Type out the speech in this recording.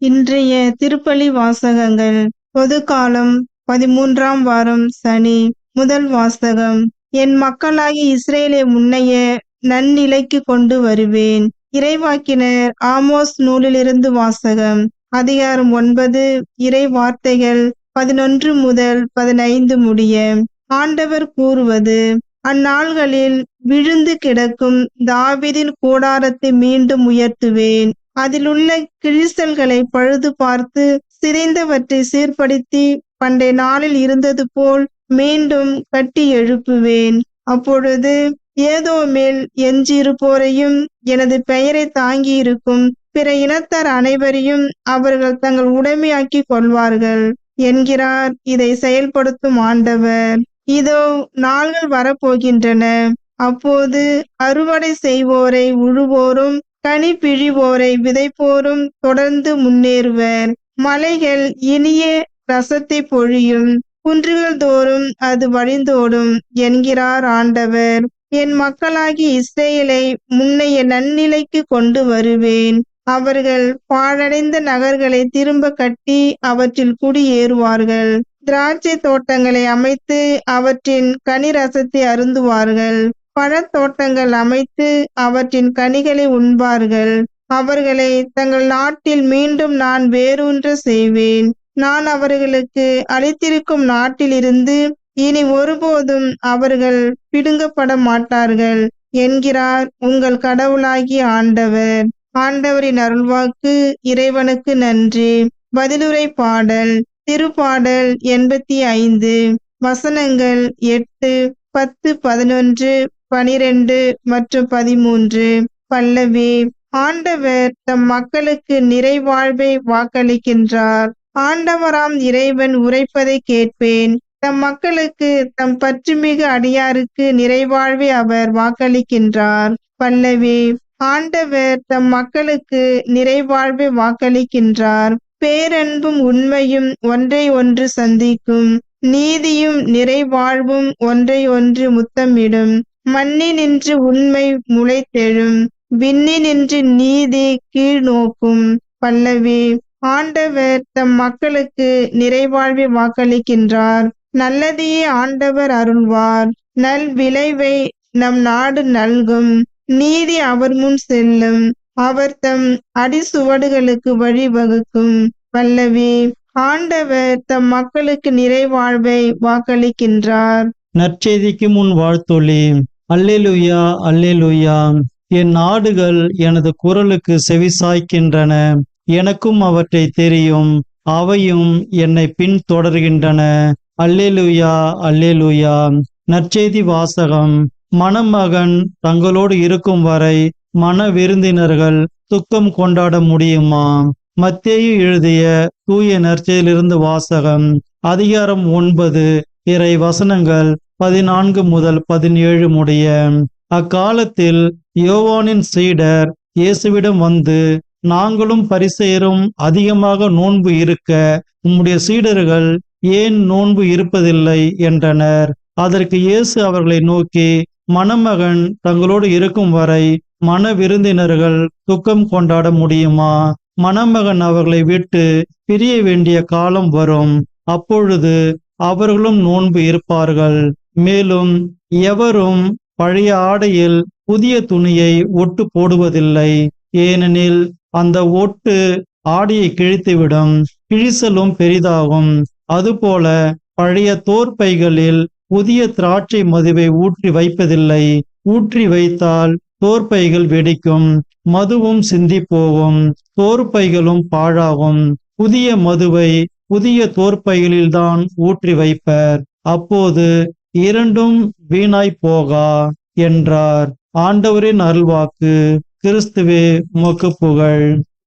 இன்றைய திருப்பலி வாசகங்கள். பொதுக்காலம் 13ஆம் வாரம் சனி. முதல் வாசகம். என் மக்களாகிய இஸ்ரவேலை முன்னைய நன்னிலைக்கு கொண்டு வருவேன். இறைவாக்கினர் ஆமோஸ் நூலிலிருந்து வாசகம். அதிகாரம் 9. இறை வார்த்தைகள் 11 முதல் 15 முடிய. ஆண்டவர் கூறுவது: அந்நாள்களில் விழுந்து கிடக்கும் தாவீதின் கூடாரத்தை மீண்டும் உயர்த்துவேன். அதிலுள்ள கிழிசல்களை பழுது பார்த்து சிதைந்தவற்றை சீர்படுத்தி பண்டை நாளில் இருந்தது போல் மீண்டும் கட்டி எழுப்புவேன். அப்பொழுது ஏதோமில் எஞ்சியிருப்போரையும் எனது பெயரை தாங்கியிருக்கும் பிற இனத்தார் அனைவரையும் அவர்கள் தங்கள் உடைமையாக்கி கொள்வார்கள் என்கிறார் இதை செயல்படுத்தும் ஆண்டவர். இதோ நாள்கள் வரப்போகின்றன. அப்போது அறுவடை செய்வோரை உழுவோரும் கனி பிழிவோரை விதைப்போரும் தொடர்ந்து முன்னேறுவர். மலைகள் இனிய ரசத்தை பொழியும், குன்றுகள் தோறும் அது வழிந்தோடும் என்கிறார் ஆண்டவர். என் மக்களாகிய இஸ்ரவேலை முன்னைய நன்னிலைக்கு கொண்டு வருவேன். அவர்கள் பாழடைந்த நகர்களை திரும்ப கட்டி அவற்றில் குடியேறுவார்கள். திராட்சை தோட்டங்களை அமைத்து அவற்றின் கனி ரசத்தை அருந்துவார்கள். பழத்தோட்டங்கள் அமைத்து அவற்றின் கனிகளை உண்பார்கள். அவர்களை தங்கள் நாட்டில் மீண்டும் நான் வேரூன்ற செய்வேன். நான் அவர்களுக்கு அளித்திருக்கும் நாட்டிலிருந்து இனி ஒருபோதும் அவர்கள் பிடுங்கப்பட மாட்டார்கள் என்கிறார் உங்கள் கடவுளாகிய ஆண்டவர். ஆண்டவரின் அருள்வாக்கு. இறைவனுக்கு நன்றி. பதிலுரை பாடல். திருப்பாடல் 85. வசனங்கள் 8, 10, 11, 12 மற்றும் 13. பல்லவி. ஆண்டவர் தம் மக்களுக்கு நிறைவாழ்வை வாக்களிக்கின்றார். ஆண்டவராம் இறைவன் உரைப்பதை கேட்பேன். தம் மக்களுக்கு தம் பற்றுமிகு அடியாருக்கு நிறைவாழ்வை அவர் வாக்களிக்கின்றார். பல்லவி. ஆண்டவர் தம் மக்களுக்கு நிறைவாழ்வை வாக்களிக்கின்றார். பேரன்பும் உண்மையும் ஒன்றை ஒன்று சந்திக்கும். நீதியும் நிறைவாழ்வும் ஒன்றை ஒன்று முத்தமிடும். மண்ணினின்று உண்மை முளைத்தெழும். விண்ணினின்று நீதி கீழ் நோக்கும். பல்லவி. ஆண்டவர் தம் மக்களுக்கு நிறைவாழ்வை வாக்களிக்கின்றார். நல்லதையே ஆண்டவர் அருள்வார். நல் விளைவை நம் நாடு நல்கும். நீதி அவர் முன் செல்லும். அவர் தம் அடிசுவடுகளுக்கு வழிவகுக்கும். பல்லவி. ஆண்டவர் தம் மக்களுக்கு நிறைவாழ்வை வாக்களிக்கின்றார். நற்செய்திக்கு முன் வாழ்த்தொலி. அல்லேலூயா, அல்லேலூயா. என் நாடுகள் எனது குரலுக்கு செவிசாய்க்கின்றன. எனக்கும் அவற்றை தெரியும். அவையும் என்னை பின்தொடர்கின்றன. அல்லேலூயா, அல்லேலூயா. நற்செய்தி வாசகம். மணமகன் தங்களோடு இருக்கும் வரை மன விருந்தினர்கள் துக்கம் கொண்டாட முடியுமா? மத்தேயு எழுதிய தூய நற்செய்தியிலிருந்து வாசகம். அதிகாரம் 9, இறை வசனங்கள் 14 முதல் 17 முடிய. அக்காலத்தில் யோவானின் சீடர் இயேசுவிடம் வந்து, நாங்களும் பரிசேயரும் அதிகமாக நோன்பு இருக்க உம்முடைய சீடர்கள் ஏன் நோன்பு இருப்பதில்லை என்றனர். அதற்கு இயேசு அவர்களை நோக்கி, மணமகன் தங்களோடு இருக்கும் வரை மன விருந்தினர்கள் துக்கம் கொண்டாட முடியுமா? மணமகன் அவர்களை விட்டு பிரிய வேண்டிய காலம் வரும். அப்பொழுது அவர்களும் நோன்பு இருப்பார்கள். மேலும் எவரும் பழைய ஆடையில் புதிய துணியை ஒட்டு போடுவதில்லை. ஏனெனில் அந்த ஒட்டு ஆடையை கிழித்துவிடும், கிழிசலும் பெரிதாகும். அதுபோல பழைய தோற்பைகளில் புதிய திராட்சை மதுவை ஊற்றி வைப்பதில்லை. ஊற்றி வைத்தால் தோற்பைகள் வெடிக்கும், மதுவும் சிந்தி போகும், தோற்பைகளும் பாழாகும். புதிய மதுவை புதிய தோற்பைகளில்தான் ஊற்றி வைப்பர். அப்போது இரண்டும் வீணாய் போகா என்றார். ஆண்டவரின் அருள்வாக்கு. கிறிஸ்துவே உமக்கு புகழ்.